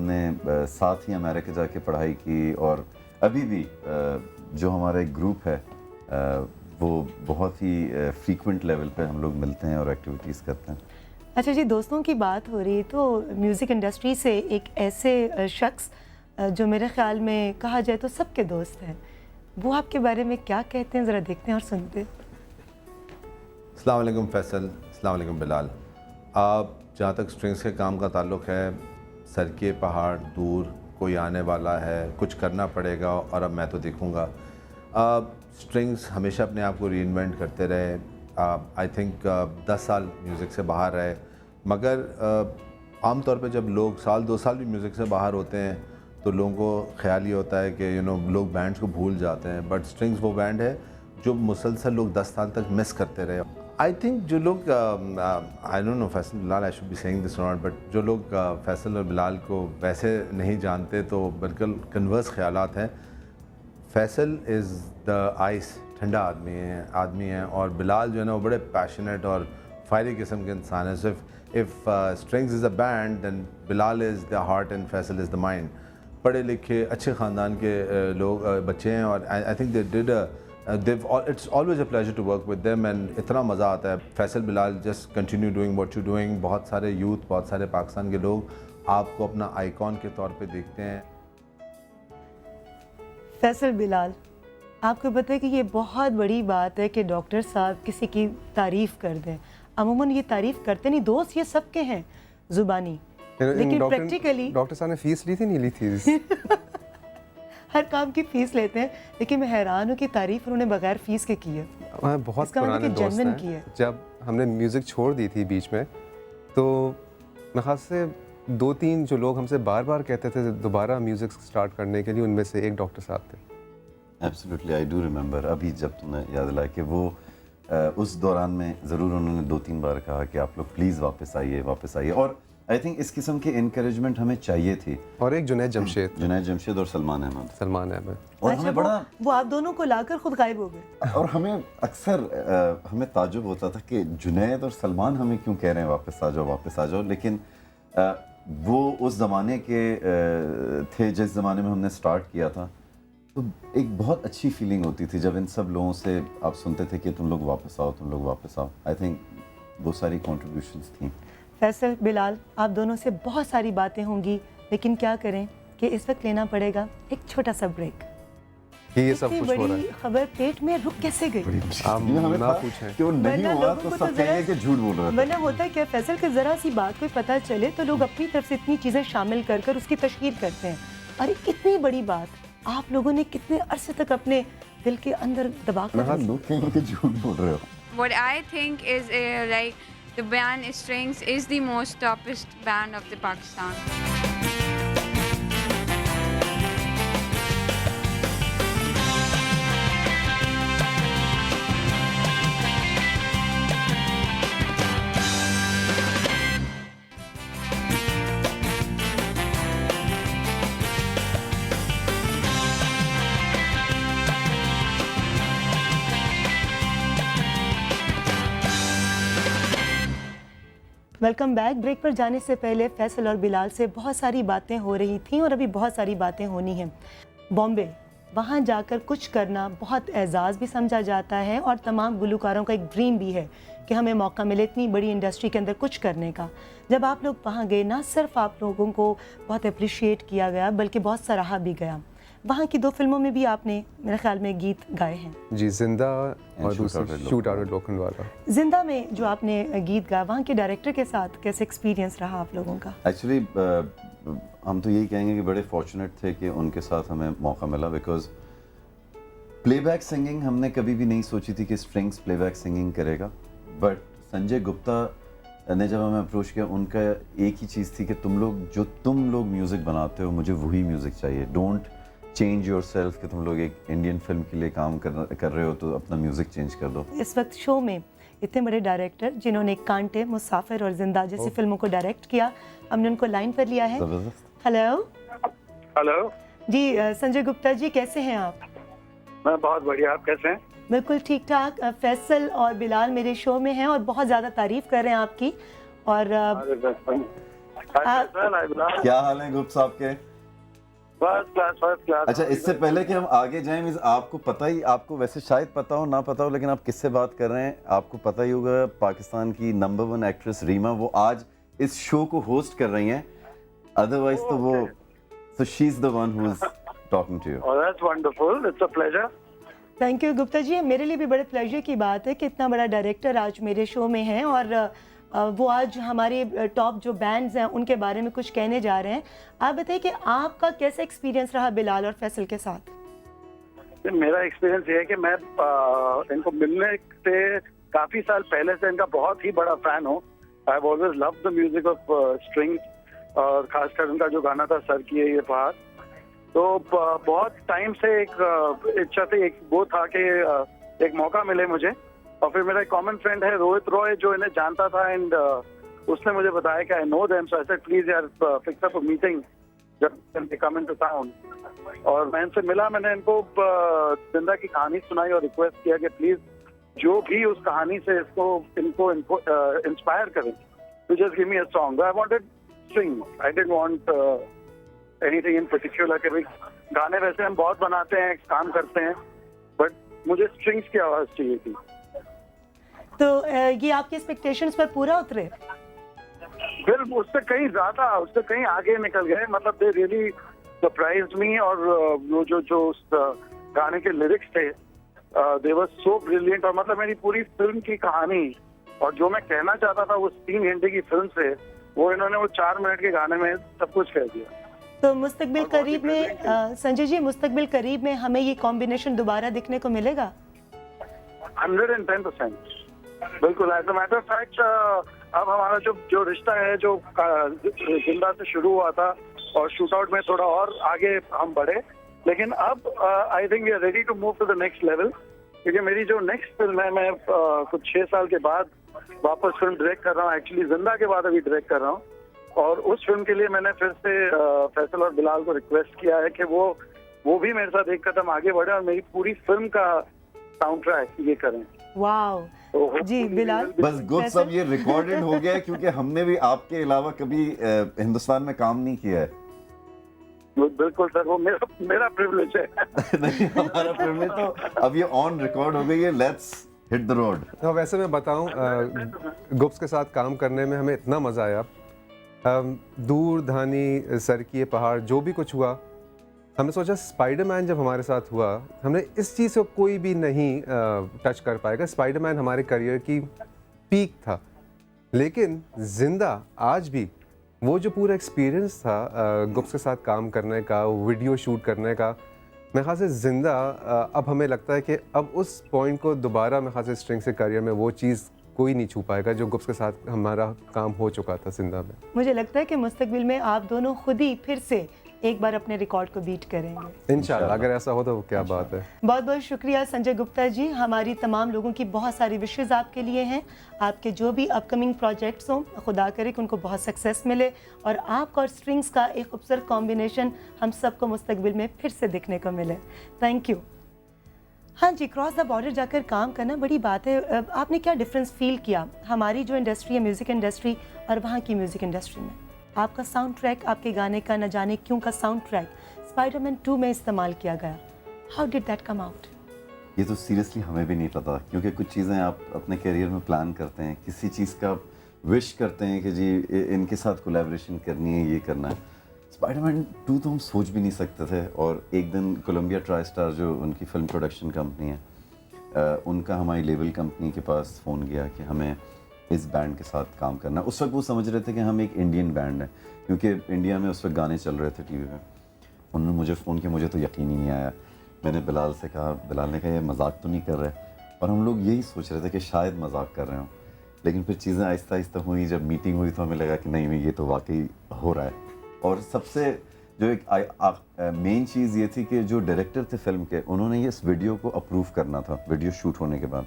हमने साथ ही अमेरिका जाके पढ़ाई की और अभी भी जो हमारा एक ग्रुप है वो बहुत ही फ्रीक्वेंट लेवल पे हम लोग मिलते हैं और एक्टिविटीज़ करते हैं। अच्छा जी, दोस्तों की बात हो रही है तो म्यूज़िक इंडस्ट्री से एक ऐसे शख्स जो मेरे ख़्याल में कहा जाए तो सबके दोस्त हैं, वो आपके बारे में क्या कहते हैं, ज़रा देखते हैं और सुनते हैं। अस्सलाम वालेकुम फैसल, अस्सलाम वालेकुम बिलाल। आप जहाँ तक स्ट्रिंग्स के काम का ताल्लुक़ है, सर के पहाड़ दूर कोई आने वाला है, कुछ करना पड़ेगा और अब मैं तो देखूँगा। स्ट्रिंग्स हमेशा अपने आप को रीइन्वेंट करते रहे। आई थिंक 10 साल म्यूज़िक से बाहर रहे, मगर आम तौर पे जब लोग साल 2 साल भी म्यूज़िक से बाहर होते हैं तो लोगों को ख्याल ये होता है कि लोग बैंड्स को भूल जाते हैं, बट स्ट्रिंग्स वो बैंड है जो मुसलसल लोग 10 साल तक मिस करते रहे। आई थिंक जो लोग I don't know Faisal Bilal, I should be saying this not, but जो लोग फैसल और बिलाल को वैसे नहीं जानते तो बिल्कुल कन्वर्स ख्यालात हैं। फैसल इज़ द आइस, ठंडा आदमी है और बिलाल जो है ना वो बड़े पैशनेट और फायरी किस्म के इंसान है। So if Strings is a band then Bilal is the heart and Faisal is the mind. पढ़े लिखे अच्छे ख़ानदान के लोग बच्चे हैं और I think they did it's always a pleasure to work with them and इतना मज़ा आता है। Faisal Bilal just continue doing what you're doing। बहुत सारे यूथ, बहुत सारे पाकिस्तान के लोग आपको अपना आइकॉन के तौर पे देखते हैं। फैसल बिलाल, आपको पता है कि ये बहुत बड़ी बात है कि डॉक्टर साहब किसी की तारीफ़ कर दें। अमूमन ये तारीफ़ करते नहीं, दोस्त ये सबके हैं ज़ुबानी, लेकिन प्रैक्टिकली डॉक्टर साहब ने फ़ीस ली थी, नहीं ली थी? हर काम की फ़ीस लेते हैं, लेकिन मैं हैरान हूँ कि तारीफ़ उन्होंने बगैर फ़ीस के की है। बहुत पुराने दोस्त हैं। जब हमने म्यूज़िक छोड़ दी थी बीच में तो मैं ख़ास से 2-3 जो लोग हमसे बार बार कहते थे दोबारा म्यूज़िक स्टार्ट करने के लिए, उनमें से एक डॉक्टर साहब थे। Absolutely, I do remember. अभी जब तुमने याद दिलाया कि वो उस दौरान में ज़रूर उन्होंने 2-3 बार कहा कि आप लोग प्लीज़ वापस आइए और आई थिंक इस किस्म की इनकरेजमेंट हमें चाहिए थी। और एक जुनैद जमशेद और सलमान अहमद और हमें बड़ा वो आप दोनों को लाकर खुद गायब हो गए और हमें अक्सर हमें ताजुब होता था कि जुनैद और सलमान हमें क्यों कह रहे हैं वापस आ जाओ, लेकिन वो उस ज़माने के थे जिस ज़माने में हमने स्टार्ट किया था। तो एक बहुत अच्छी फीलिंग होती थी जब इन सब लोगों से आप सुनते थे कि तुम लोग वापस आओ। आई थिंक वो सारी कॉन्ट्रीब्यूशंस थी। फैसल बिलाल, आप दोनों से बहुत सारी बातें होंगी, लेकिन क्या करें कि इस वक्त लेना पड़ेगा एक छोटा सा ब्रेक। ये सब कुछ हो रहा है, खबर पेट में रुक कैसे गई? हमें ना पूछें कि वो नहीं हुआ तो सब कहेंगे कि झूठ बोल रहा है। वरना होता है क्या फैसल कि जरा सी बात कोई पता चले तो लोग अपनी तरफ से इतनी चीजें शामिल कर उसकी तशहीर करते हैं। और इतनी बड़ी बात आप लोगों ने कितने अरसे तक अपने दिल के अंदर दबा कर लोग कहेंगे कि झूठ बोल रहे हो। What I think is like the band Strings is the most toughest band of the Pakistan. Welcome back. Break पर जाने से पहले फैसल और बिलाल से बहुत सारी बातें हो रही थीं और अभी बहुत सारी बातें होनी हैं। बॉम्बे, वहाँ जाकर कुछ करना बहुत एजाज़ भी समझा जाता है और तमाम गुलकारों का एक ड्रीम भी है कि हमें मौका मिले इतनी बड़ी इंडस्ट्री के अंदर कुछ करने का। जब आप लोग वहाँ गए, ना सिर्फ आप लोगों को बहुत अप्रिशिएट किया गया बल्कि बहुत सराहा भी गया। वहाँ की 2 फिल्मों में भी आपने मेरे ख्याल में गीत गाए हैं जी, जिंदा और दूसरा शूट आउट लोखंडवाला। जिंदा में जो आपने गीत गाया, वहाँ के डायरेक्टर के साथ कैसे एक्सपीरियंस रहा आप लोगों का? एक्चुअली हम तो यही कहेंगे कि बड़े फॉर्चुनेट थे कि उनके साथ हमें मौका मिला, बिकॉज प्लेबैक सिंगिंग हमने कभी भी नहीं सोची थी कि स्ट्रिंग्स प्लेबैक सिंगिंग करेगा। बट संजय गुप्ता ने जब हमें अप्रोच किया, उनका एक ही चीज़ थी कि तुम लोग म्यूज़िक बनाते हो, मुझे वही म्यूज़िक चाहिए। डोंट चेंज योर सेल्फ कि तुम लोग एक इंडियन फिल्म के लिए काम कर रहे हो तो अपना म्यूज़िक चेंज कर दो। इस वक्त शो में इतने बड़े डायरेक्टर जिन्होंने कांटे, मुसाफिर और जिंदा जैसी फिल्मों को डायरेक्ट किया, हमने उनको लाइन पर लिया है। हेलो जी, संजय गुप्ता जी कैसे हैं आप? मैं बहुत बढ़िया, आप कैसे हैं? बिल्कुल ठीक ठाक। फैसल और बिलाल मेरे शो में हैं और बहुत ज़्यादा तारीफ़ कर रहे हैं आपकी। और फैसल, हाय बिलाल। क्या हाल है गुप्त साहब के? First class, first class. अच्छा, इससे पहले कि हम आगे जाएं, मींस आपको पता ही, आपको वैसे शायद पता हो ना पता हो, लेकिन आप किससे बात कर रहे हैं आपको पता ही होगा। पाकिस्तान की नंबर 1 एक्ट्रेस रीमा, वो आज इस शो को होस्ट कर रही हैं। अदरवाइज तो वो, so she's the one who's talking to you. Oh, that's wonderful. It's a pleasure. Thank you Gupta ji, मेरे लिए भी बड़े प्लेजर की बात है कि इतना बड़ा डायरेक्टर आज मेरे शो में हैं और वो आज हमारे टॉप जो बैंड्स हैं उनके बारे में कुछ कहने जा रहे हैं। आप बताइए कि आपका कैसा एक्सपीरियंस रहा बिलाल और फैसल के साथ? मेरा एक्सपीरियंस ये है कि मैं इनको मिलने से काफी साल पहले से इनका बहुत ही बड़ा फैन हूँ। I have always loved the music of strings, और खासकर उनका जो गाना था सर किए ये पहाड़, तो बहुत टाइम से एक इच्छा थी, एक वो था कि एक मौका मिले मुझे। और फिर मेरा एक कॉमन फ्रेंड है रोहित रॉय जो इन्हें जानता था, एंड उसने मुझे बताया कि I know them, so I said please यार फिक्स अप अ मीटिंग जब दे कम इनटू टाउन। और मैं इनसे मिला, मैंने इनको जिंदा की कहानी सुनाई और रिक्वेस्ट किया कि प्लीज जो भी उस कहानी से इनको इंस्पायर करें, to just give me a song. I wanted string, I didn't want anything in particular कि भाई गाने वैसे हम बहुत बनाते हैं, काम करते हैं, बट मुझे स्ट्रिंग्स की आवाज चाहिए थी। तो ये आपके एक्सपेक्टेशंस पर पूरा उतरे? फिर उससे कहीं ज्यादा, उससे कहीं आगे निकल गए। मतलब दे रियली सरप्राइज्ड मी, और वो जो उस गाने के लिरिक्स थे दे वर सो ब्रिलियंट। और मतलब मेरी पूरी फिल्म की कहानी और जो मैं कहना चाहता था वो 3 घंटे की फिल्म से, वो इन्होंने वो 4 मिनट के गाने में सब कुछ कह दिया। तो मुस्तकबिल करीब में संजय जी, मुस्तकबिल करीब में हमें ये कॉम्बिनेशन दोबारा देखने को मिलेगा? 110% बिल्कुल। As a matter of fact अब हमारा जो रिश्ता है जो जिंदा से शुरू हुआ था और शूट आउट में थोड़ा और आगे हम बढ़े, लेकिन अब I think we are ready to move to the next level. क्योंकि मेरी जो नेक्स्ट फिल्म है, मैं कुछ 6 साल के बाद वापस फिल्म डायरेक्ट कर रहा हूँ, एक्चुअली जिंदा के बाद अभी डायरेक्ट कर रहा हूँ। और उस फिल्म के लिए मैंने फिर से फैसल और बिलाल को रिक्वेस्ट किया है कि वो भी मेरे साथ एक कदम आगे बढ़े और मेरी पूरी फिल्म का साउंड ट्रैक ये करें। वाव जी बिलाल। बस गुप्त साहब, ये रिकॉर्डेड हो गया है क्योंकि हमने भी आपके अलावा कभी हिंदुस्तान में काम नहीं किया है। बिल्कुल सर, वो मेरा प्रिविलेज है। नहीं, हमारा प्रिविलेज। तो अब ये ऑन रिकॉर्ड हो गई है, लेट्स हिट द रोड। तो वैसे मैं बताऊं, गुप्स के साथ काम करने में हमें इतना मज़ा आया। दूर धानी, सर किए पहाड़, जो भी कुछ हुआ, हमने सोचा स्पाइडरमैन जब हमारे साथ हुआ, हमने इस चीज़ को कोई भी नहीं टच कर पाएगा। स्पाइडरमैन हमारे करियर की पीक था, लेकिन जिंदा आज भी वो जो पूरा एक्सपीरियंस था गुप्स के साथ काम करने का, वीडियो शूट करने का, मेरे ख्याल से जिंदा अब हमें लगता है कि अब उस पॉइंट को दोबारा मेरे ख्याल से स्ट्रिंग से करियर में वो चीज़ कोई नहीं छू पाएगा जो गुप्स के साथ हमारा काम हो चुका था जिंदा में। मुझे लगता है कि मुस्तकबिल में आप दोनों खुद ही फिर से एक बार अपने रिकॉर्ड को बीट करेंगे इंशाल्लाह। अगर ऐसा हो तो क्या बात है। बहुत बहुत शुक्रिया संजय गुप्ता जी। हमारी तमाम लोगों की बहुत सारी विशेज़ आपके लिए हैं। आपके जो भी अपकमिंग प्रोजेक्ट्स हों, खुदा करे कि उनको बहुत सक्सेस मिले और आपका और स्ट्रिंग्स का एक खूबसूरत कॉम्बिनेशन हम सबको मुस्तकबिल में फिर से देखने को मिले। Thank you. हाँ जी, क्रॉस द बॉर्डर जाकर काम करना बड़ी बात है। आपने क्या डिफरेंस फील किया हमारी जो इंडस्ट्री है, म्यूज़िक इंडस्ट्री, और वहाँ की म्यूज़िक इंडस्ट्री में? आपका साउंड ट्रैक, आपके गाने का न जाने क्यों का साउंड ट्रैक स्पाइडरमैन 2 में इस्तेमाल किया गया। How did that come out? ये तो सीरियसली हमें भी नहीं पता, क्योंकि कुछ चीज़ें आप अपने करियर में प्लान करते हैं, किसी चीज़ का विश करते हैं कि जी इनके साथ कोलैबोरेशन करनी है, ये करना है। स्पाइडरमैन 2 तो हम सोच भी नहीं सकते थे। और एक दिन कोलंबिया ट्राई स्टार जो उनकी फिल्म प्रोडक्शन कंपनी है, उनका हमारी लेबल कंपनी के पास फ़ोन गया कि हमें इस बैंड के साथ काम करना। उस वक्त वो समझ रहे थे कि हम एक इंडियन बैंड है, क्योंकि इंडिया में उस वक्त गाने चल रहे थे टीवी पे। उन्होंने मुझे फ़ोन किया, मुझे तो यकीन ही नहीं आया। मैंने बिलाल से कहा, बिलाल ने कहा ये मजाक तो नहीं कर रहे, और हम लोग यही सोच रहे थे कि शायद मजाक कर रहे हों। लेकिन फिर चीज़ें आहिस्ता आहिस्ता हुई, जब मीटिंग हुई तो हमें लगा कि नहीं ये तो वाकई हो रहा है। और सबसे जो एक मेन चीज़ ये थी कि जो डायरेक्टर थे फिल्म के, उन्होंने ये इस वीडियो को अप्रूव करना था वीडियो शूट होने के बाद।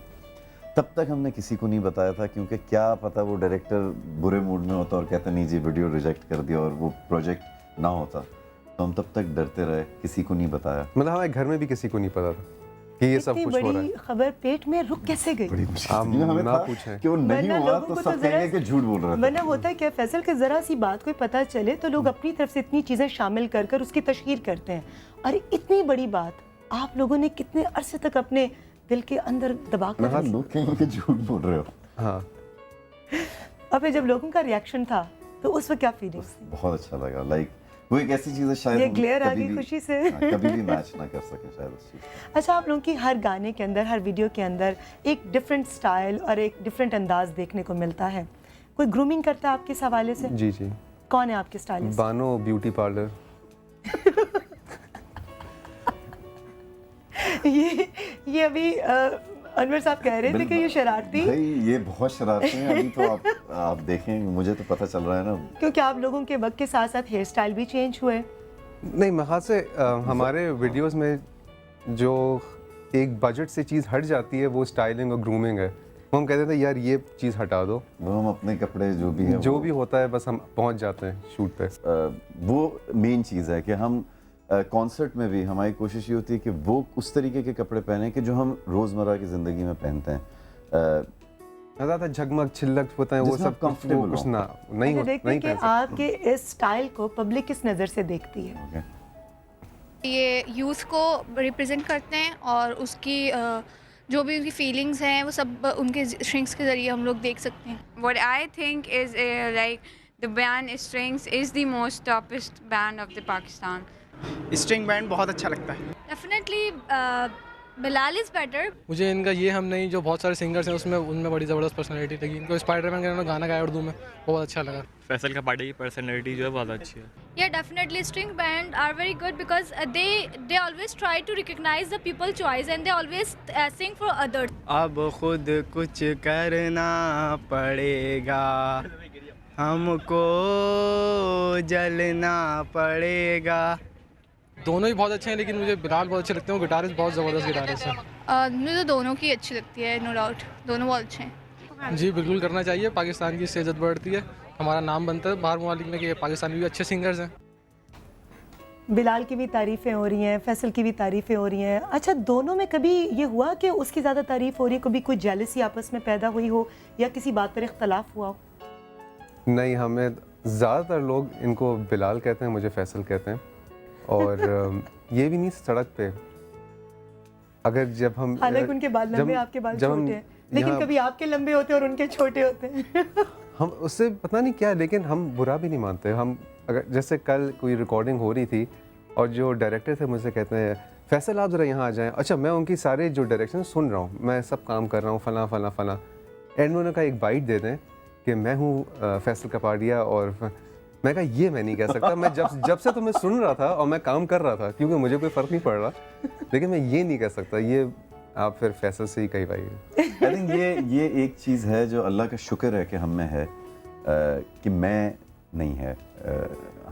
तब तक हमने किसी को नहीं बताया था, क्योंकि क्या पता वो डायरेक्टर बुरे मूड में होता और कहता नहीं जी वीडियो रिजेक्ट कर दिया और वो प्रोजेक्ट ना होता। तो हम तब तक डरते रहे, किसी को नहीं बताया। मतलब हमारे घर में भी किसी को नहीं पता था। कि ये सब इतनी कुछ हो रहा बड़ी है। खबर पेट में रुक कैसे गई? बड़ी मुश्किल आप थी। हमें ना था पूछें। कि वो नहीं वरना हुआ लोगों तो को सब जरा- कहेंगे कि झूठ बोल रहा था। वरना होता है क्या फैसल कि ज़रा सी बात कोई पता चले तो लोग अपनी तरफ से इतनी चीज़ें शामिल कर कर उसकी तशहीर करते हैं, और इतनी बड़ी बात आप लोगों ने कितने अरसे तक अपने दिल के अंदर दबा कर रखी। लोग कहेंगे कि झूठ बोल रहे हो। हाँ, और फिर जब लोगों का रिएक्शन था तो उस वक्त क्या फीलिंग्स थी? बहुत अच्छा लगा। लाइक वो एक ऐसी चीज़ है शायद ये हम ग्लेयर आ कभी गई भी- खुशी से। हाँ, कभी भी मैच ना कर सके शायद उस चीज़ को। अच्छा, आप लोगों की हर गाने के अंदर, हर वीडियो के अंदर एक डिफरेंट स्टाइल और एक डिफरेंट अंदाज देखने को मिलता है। कोई ग्रूमिंग करता है आपके इस हवाले से? जी जी। कौन है आपके स्टाइलिस्ट? Bano beauty parlour. ये अभी अनवर साहब कह रहे थे कि ये शरारती, भाई ये बहुत शरारती हैं। अभी तो आप देखें, मुझे तो पता चल रहा है ना। क्योंकि आप लोगों के वक्त के साथ साथ हेयर स्टाइल भी चेंज हुए। नहीं, मेरे से हमारे वीडियोस में जो एक बजट से चीज़ हट जाती है वो स्टाइलिंग और ग्रूमिंग है। वो हम कहते थे यार ये चीज़ हटा दो, वो हम अपने कपड़े जो भी हैं जो भी होता है बस हम पहुंच जाते हैं शूट पे। वो मेन चीज़ है कि हम कॉन्सर्ट में भी हमारी कोशिश ये होती है कि वो उस तरीके के कपड़े पहने कि जो हम रोज़मर्रा की ज़िंदगी में पहनते हैं। ज़्यादा झगमग छिलक होता है वो जिसमें आप सब, comfortable वो कुछ हो। ना नहीं अच्छा, हो, देखते नहीं हैं कि पहन सकते। आपके इस स्टाइल को पब्लिक किस नज़र से देखती है। ओके, ये यूथ को रिप्रेजेंट करते हैं और उसकी जो भी उनकी फीलिंग्स हैं वो सब उनके श्रिंक्स के ज़रिए हम लोग देख सकते हैं। What I think is like the band Strings is the most toppest band of the Pakistan. String band बहुत अच्छा लगता है। Definitely Bilal is better. मुझे इनका ये हम नहीं, जो बहुत सारे सिंगर्स हैं उसमें उनमें बड़ी ज़बरदस्त पर्सनैलिटी लगी। इनको स्पाइडरमैन का गाना गाया उर्दू में, बहुत अच्छा लगा। फैसल का पार्टी की पर्सनैलिटी जो है बहुत अच्छी है। या definitely string band are very good because they always try to recognise the people choice and they always sing for others. अब खुद कुछ करना पड़ेगा, हमको जलना पड़ेगा। दोनों ही बहुत अच्छे हैं, लेकिन मुझे बिलाल बहुत अच्छे लगते हैं। वो गिटारिस्ट बहुत ज़बरदस्त गिटारिस्ट है। मुझे तो दोनों की अच्छी लगती है, नो डाउट दोनों बहुत अच्छे हैं। जी बिल्कुल करना चाहिए। पाकिस्तान की इज्जत बढ़ती है, हमारा नाम बनता है बाहर ममालिक में कि पाकिस्तान में भी अच्छे सिंगर्स हैं। बिलाल की भी तारीफ़ें हो रही हैं, फैसल की भी तारीफ़ें हो रही हैं। अच्छा, दोनों में कभी ये हुआ कि उसकी ज़्यादा तारीफ़ हो रही है, कभी कोई जेलसी आपस में पैदा हुई हो या किसी बात पर इख्तलाफ हुआ हो? नहीं, हमें ज़्यादातर लोग इनको बिलाल कहते हैं, मुझे फैसल कहते हैं। और ये भी नहीं, सड़क पे अगर जब हम हालांकि उनके बाल लंबे, आपके बाल छोटे हैं, लेकिन कभी आपके लंबे होते हैं और उनके छोटे होते हैं। हम उससे पता नहीं क्या, लेकिन हम बुरा भी नहीं मानते। हम अगर जैसे कल कोई रिकॉर्डिंग हो रही थी और जो डायरेक्टर थे मुझसे कहते हैं फैसल आप ज़रा यहाँ आ जाएं। अच्छा, मैं उनकी सारे जो डायरेक्शन सुन रहा हूँ, मैं सब काम कर रहा हूँ, फला फला फला, एंड में उन्होंने कहा एक बाइट दे दें कि मैं हूँ फैसल कपाड़िया। और मैं कहा ये मैं नहीं कह सकता। मैं जब से तो मैं सुन रहा था और मैं काम कर रहा था, क्योंकि मुझे कोई फ़र्क नहीं पड़ रहा, लेकिन मैं ये नहीं कह सकता। ये आप फिर फैसल से ही कही पाइए। आई थिंक ये एक चीज़ है जो अल्लाह का शुक्र है कि हम में है, कि मैं नहीं है,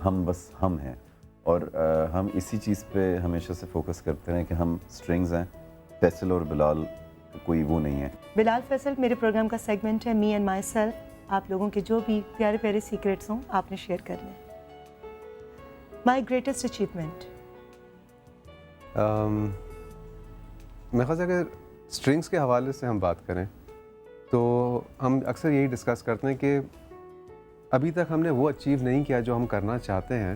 हम बस हम हैं। और हम इसी चीज़ पे हमेशा से फोकस करते हैं कि हम स्ट्रिंग्स हैं, फैसल और बिलाल कोई वो नहीं है। बिलाल फैसल मेरे प्रोग्राम का सेगमेंट है, मी एंड माई सेल्फ। आप लोगों के जो भी प्यारे प्यारे सीक्रेट्स हों आपने शेयर करने। माई ग्रेटेस्ट अचीवमेंट। मेरे ख्याल से अगर स्ट्रिंग्स के हवाले से हम बात करें तो हम अक्सर यही डिस्कस करते हैं कि अभी तक हमने वो अचीव नहीं किया जो हम करना चाहते हैं,